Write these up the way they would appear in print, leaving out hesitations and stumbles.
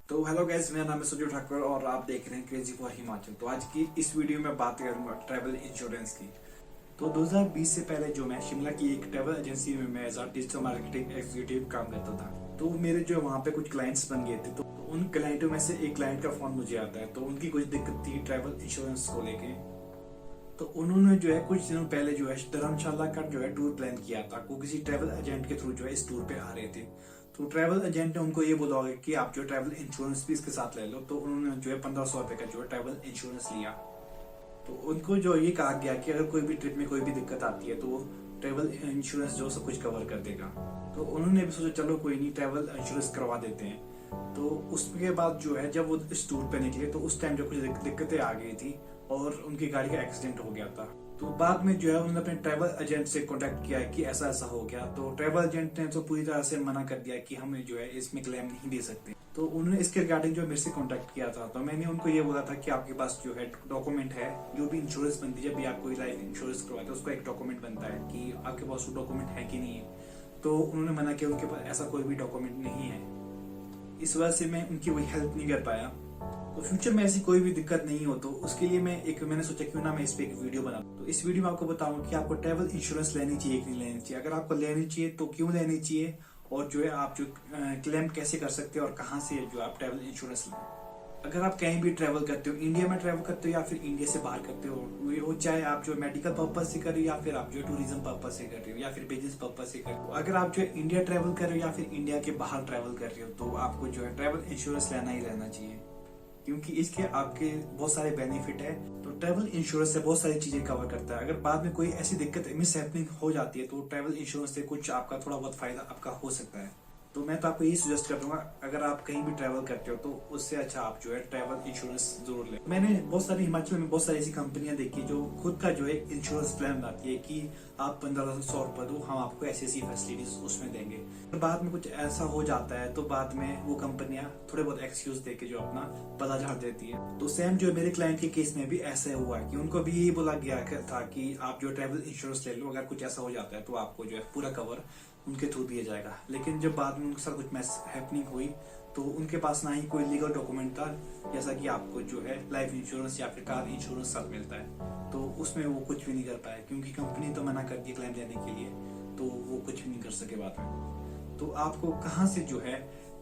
तो hello guys, मेरा नाम है सुजय ठाकुर और आप देख रहे हैं क्रेजी फॉर हिमाचल। तो आज की इस वीडियो में बात करूंगा ट्रैवल इंश्योरेंस की। तो 2020 से पहले जो मैं शिमला की एक ट्रैवल एजेंसी में मैं एज डिजिटल मार्केटिंग एग्जीक्यूटिव काम करता था। तो मेरे जो वहाँ पे कुछ क्लाइंट्स बन गए थे, तो उन क्लाइंटों में से एक क्लाइंट का फोन मुझे आता है। तो उनकी कुछ दिक्कत थी ट्रैवल इंश्योरेंस को लेके। तो उन्होंने जो है कुछ दिनों पहले जो है धर्मशाला का जो है टूर प्लान किया था। वो किसी ट्रैवल एजेंट के थ्रू जो है इस टूर पे आ रहे थे। तो ट्रैवल एजेंट ने उनको ये बोला कि आप जो ट्रैवल इंश्योरेंस भी इसके साथ ले लो। तो उन्होंने जो है 1500 रुपए का जो है ट्रैवल इंश्योरेंस लिया। तो उनको जो ये कहा गया कि अगर कोई भी ट्रिप में कोई भी दिक्कत आती है तो वो ट्रैवल इंश्योरेंस जो सब कुछ कवर कर देगा। तो उन्होंने भी सोचा चलो कोई नहीं, ट्रैवल इंश्योरेंस करवा देते हैं। तो उसके बाद जो है जब वो इस टूर पे निकले तो उस टाइम जो कुछ दिक्कतें आ गई थी और उनकी गाड़ी का एक्सीडेंट हो गया था। तो बाद में जो है उन्होंने अपने ट्रैवल एजेंट से कांटेक्ट किया कि ऐसा ऐसा हो गया। तो ट्रैवल एजेंट ने तो पूरी तरह से मना कर दिया कि हम जो है इसमें क्लेम नहीं दे सकते। तो उन्होंने इसके रिगार्डिंग जो मेरे से कांटेक्ट किया था, तो मैंने उनको ये बोला था कि आपके पास जो है डॉक्यूमेंट है, जो भी इंश्योरेंस बनती है, जब भी आप कोई लाइफ इंश्योरेंस करवाते हैं उसका एक डॉक्यूमेंट बनता है कि आपके पास वो डॉक्यूमेंट है कि नहीं है। तो उन्होंने मना किया, उनके पास ऐसा कोई भी डॉक्यूमेंट नहीं है। इस वजह से मैं उनकी कोई हेल्प नहीं कर पाया। तो फ्यूचर में ऐसी कोई भी दिक्कत नहीं हो तो उसके लिए मैंने सोचा क्यों ना मैं इस पे एक वीडियो बना। तो इस वीडियो में आपको बताऊंगा कि आपको ट्रैवल इंश्योरेंस लेनी चाहिए कि नहीं लेनी चाहिए। अगर आपको लेनी चाहिए तो क्यों लेनी चाहिए, और जो है आप जो क्लेम कैसे कर सकते हो और कहाँ से जो आप ट्रैवल इंश्योरेंस लें। अगर आप कहीं भी ट्रैवल करते हो, इंडिया में ट्रैवल करते हो या फिर इंडिया से बाहर करते हो, चाहे आप जो मेडिकल पर्पज से कर रहे हो या फिर आप जो टूरिज्म पर्पज से कर रहे हो या फिर बिजनेस पर्पज से कर रहे हो, अगर आप जो इंडिया ट्रैवल कर रहे हो या फिर इंडिया के बाहर ट्रैवल कर रहे हो, तो आपको जो है ट्रैवल इंश्योरेंस लेना ही रहना चाहिए, क्योंकि इसके आपके बहुत सारे बेनिफिट है। तो ट्रैवल इंश्योरेंस से बहुत सारी चीजें कवर करता है। अगर बाद में कोई ऐसी दिक्कत मिस हैपनिंग हो जाती है तो ट्रैवल इंश्योरेंस से कुछ आपका थोड़ा बहुत फायदा आपका हो सकता है। तो मैं तो आपको यही सजेस्ट कर दूंगा, अगर आप कहीं भी ट्रैवल करते हो तो उससे अच्छा आप जो है ट्रैवल इंश्योरेंस जरूर लें। मैंने बहुत सारी हिमाचल में बहुत सारी ऐसी कंपनियां देखी जो खुद का जो है इंश्योरेंस प्लान बनाती है कि आप 1500 रुपए दो, हम आपको ऐसी ऐसी फैसिलिटीज उसमें देंगे। और बाद में कुछ ऐसा हो जाता है तो बाद में वो कंपनियां थोड़े बहुत एक्सक्यूज देके जो अपना पता झाड़ देती है। तो सेम जो मेरे क्लाइंट के केस में भी ऐसा हुआ कि उनको भी यही बोला गया था कि आप जो ट्रैवल इंश्योरेंस ले लो, अगर कुछ ऐसा हो जाता है तो आपको जो है पूरा कवर उनके थ्रू दिया जाएगा। लेकिन जब बाद में उनके साथ कुछ मैस हैपनिंग हुई तो उनके पास ना ही कोई लीगल डॉक्यूमेंट था, जैसा कि आपको जो है लाइफ इंश्योरेंस या फिर कार इंश्योरेंस साथ मिलता है। तो उसमें वो कुछ भी नहीं कर पाए क्योंकि कंपनी तो मना कर दी क्लेम देने के लिए, तो वो कुछ भी नहीं कर सके बाद में। तो आपको कहाँ से जो है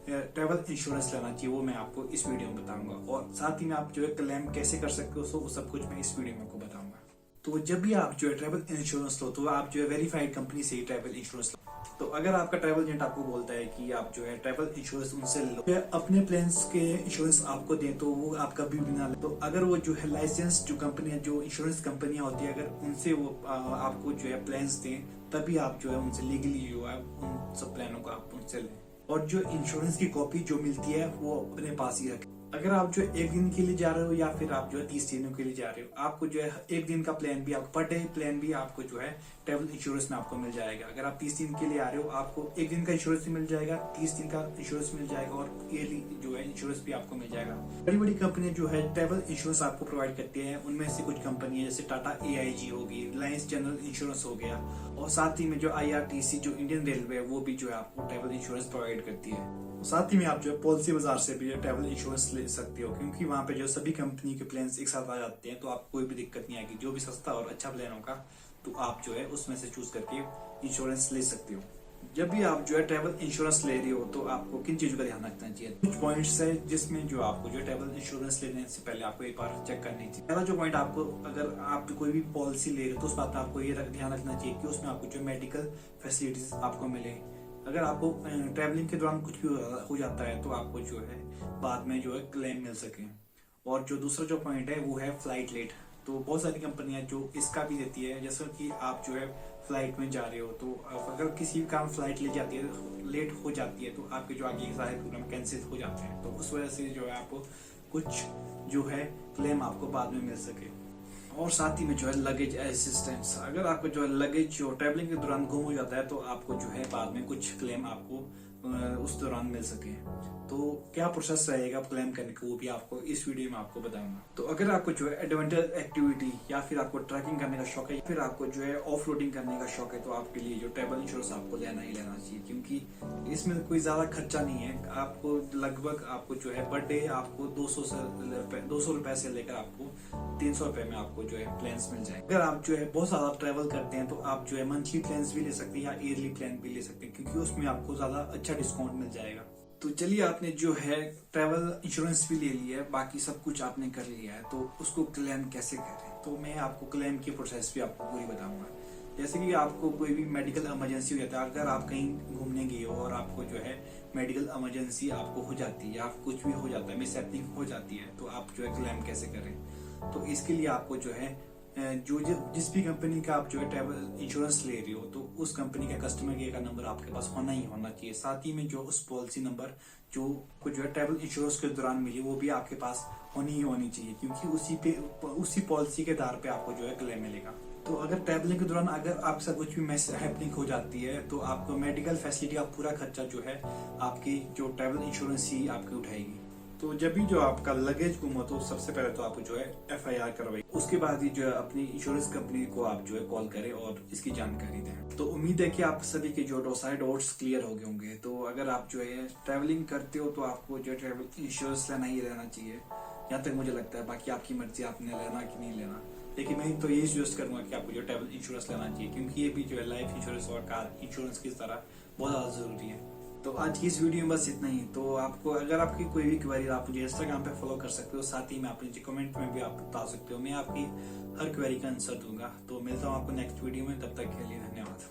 ट्रैवल इंश्योरेंस लेना चाहिए वो मैं आपको इस वीडियो में बताऊंगा, और साथ ही में आप जो है क्लेम कैसे कर सकते हो वो सब कुछ मैं इस वीडियो में आपको बताऊंगा। तो जब भी आप जो है ट्रैवल इंश्योरेंस लो तो आप जो है वेरीफाइड कंपनी से ही ट्रैवल इंश्योरेंस लो। तो अगर आपका ट्रैवल एजेंट आपको बोलता है कि आप जो है ट्रैवल इंश्योरेंस उनसे लो, अपने प्लान्स के इंश्योरेंस आपको दें, तो वो आप कभी भी ना ले। तो अगर वो जो है लाइसेंस जो कंपनियां जो इंश्योरेंस कंपनियां होती है, अगर उनसे वो आपको जो है प्लान्स दें, तभी आप जो है उनसे लीगली जो है उन सब प्लानों को आप उनसे लें। और जो इंश्योरेंस की कॉपी जो मिलती है वो अपने पास ही रखें। अगर आप जो एक दिन के लिए जा रहे हो या फिर आप जो है 30 दिनों के लिए जा रहे हो, आपको जो है एक दिन का प्लान भी, आपको पर डे प्लान भी आपको जो है ट्रैवल इंश्योरेंस में आपको मिल जाएगा। अगर आप 30 दिन के लिए आ रहे हो, आपको एक दिन का इंश्योरेंस भी मिल जाएगा, 30 दिन का इंश्योरेंस मिल जाएगा और ईयरली जो है इंश्योरेंस भी आपको मिल जाएगा। बड़ी बड़ी कंपनियां जो है ट्रैवल इंश्योरेंस आपको प्रोवाइड करती है। उनमें से कुछ कंपनियां जैसे टाटा AIG होगी, रिलायंस जनरल इंश्योरेंस हो गया, और साथ ही में जो IRTC जो इंडियन रेलवे है वो भी जो है आपको ट्रैवल इंश्योरेंस प्रोवाइड करती है। साथ ही में आप जो है पॉलिसी बाजार से भी ट्रैवल इंश्योरेंस ले सकते हो, क्योंकि वहाँ पे जो सभी कंपनी के प्लान एक साथ आ जाते हैं, तो आपको कोई भी दिक्कत नहीं आएगी। जो भी सस्ता और अच्छा प्लान होगा तो आप जो है उसमें से चूज करके इंश्योरेंस ले सकते हो। जब भी आप जो है ट्रैवल इंश्योरेंस ले रहे हो तो आपको किन चीजों का ध्यान रखना चाहिए। कुछ पॉइंट्स है जिसमें जो आपको जो ट्रैवल इंश्योरेंस लेने से पहले आपको एक बार चेक करनी चाहिए। पहला जो पॉइंट, आपको अगर आप कोई भी पॉलिसी ले रहे हो तो उस बात का आपको ये ध्यान रखना चाहिए कि उसमें आपको जो मेडिकल फैसिलिटीज आपको मिले। अगर आपको ट्रैवलिंग के दौरान कुछ भी हो जाता है तो आपको जो है बाद में जो है क्लेम मिल सके। और जो दूसरा जो पॉइंट है वो है फ्लाइट लेट। तो बहुत सारी कंपनियां जो इसका भी देती है, जैसे कि आप जो है फ्लाइट में जा रहे हो तो अगर किसी भी कारण फ्लाइट लेट हो जाती है तो आपके जो आगे के सारे प्रोग्राम कैंसिल हो जाते हैं। तो उस वजह से जो है आपको कुछ जो है क्लेम आपको बाद में मिल सके। और साथ ही में जो है लगेज असिस्टेंस, अगर आपको जो है लगेज जो ट्रैवलिंग के दौरान गुम हो जाता है तो आपको जो है बाद में कुछ क्लेम आपको उस दौरान मिल सके। तो क्या प्रोसेस रहेगा क्लेम करने का वो भी आपको इस वीडियो में आपको बताऊंगा। तो अगर आपको जो है एडवेंचर एक्टिविटी या फिर आपको ट्रैकिंग करने का शौक है या फिर आपको जो है ऑफ रोडिंग करने का शौक है तो आपके लिए जो ट्रैवल इंश्योरेंस आपको लेना ही लेना चाहिए, क्योंकि इसमें कोई ज्यादा खर्चा नहीं है। आपको लगभग आपको जो है पर डे आपको 200 रुपए से लेकर आपको 300 रुपए में आपको जो है प्लान्स मिल जाए। अगर आप जो है बहुत ज्यादा ट्रैवल करते हैं तो आप जो है मंथली प्लान्स भी ले सकते हैं या ईयरली प्लान भी ले सकते हैं, क्योंकि उसमें आपको ज्यादा अच्छा डिस्काउंट मिल जाएगा। तो चलिए, आपने जो है ट्रैवल इंश्योरेंस भी ले लिया है, बाकी सब कुछ आपने कर लिया है, तो उसको क्लेम कैसे करें? तो मैं आपको क्लेम की प्रोसेस भी आपको पूरी बताऊंगा। जैसे कि आपको कोई भी मेडिकल इमरजेंसी हो जाता है, अगर आप कहीं घूमने गए हो और आपको जो है मेडिकल इमरजेंसी आपको हो जाती है, आप कुछ भी हो जाता है, मिसहैपनिंग हो जाती है, तो आप जो है क्लेम कैसे करें? तो इसके लिए आपको जो है जिस भी कंपनी का आप जो है ट्रैवल इंश्योरेंस ले रहे हो तो उस कंपनी का कस्टमर केयर का नंबर आपके पास होना ही होना चाहिए। साथ ही में जो उस पॉलिसी नंबर जो को जो है ट्रैवल इंश्योरेंस के दौरान मिली वो भी आपके पास होनी ही होनी चाहिए, क्योंकि उसी पॉलिसी के आधार पे आपको जो है क्लेम मिलेगा। तो अगर ट्रैवलिंग के दौरान अगर आपसे कुछ भी मिसहैपनिंग हो जाती है तो आपको मेडिकल फैसिलिटी का पूरा खर्चा जो है आपकी जो ट्रैवल इंश्योरेंस ही आपकी उठाएगी। तो जब भी जो आपका लगेज गुम हो तो सबसे पहले तो आप जो है FIR करवाइए, उसके बाद ही जो है अपनी इंश्योरेंस कंपनी को आप जो है कॉल करें और इसकी जानकारी दें। तो उम्मीद है कि आप सभी के जो सारे डाउट्स क्लियर हो गए होंगे। तो अगर आप जो है ट्रैवलिंग करते हो तो आपको जो है ट्रैवल इंश्योरेंस लेना ही रहना चाहिए, यहाँ तक मुझे लगता है। बाकी आपकी मर्जी, आपने लेना कि नहीं लेना, लेकिन मैं तो यही सजेस्ट करूंगा कि आपको जो ट्रैवल इंश्योरेंस लेना चाहिए, क्योंकि ये भी जो है लाइफ इंश्योरेंस और कार इंश्योरेंस की तरह बहुत ज्यादा जरूरी है। तो आज की इस वीडियो में बस इतना ही। तो आपको अगर आपकी कोई भी क्वेरी आप मुझे इंस्टाग्राम पे फॉलो कर सकते हो, साथ ही में आप नीचे कमेंट में भी आप बता सकते हो, मैं आपकी हर क्वेरी का आंसर दूंगा। तो मिलता हूँ आपको नेक्स्ट वीडियो में, तब तक के लिए धन्यवाद।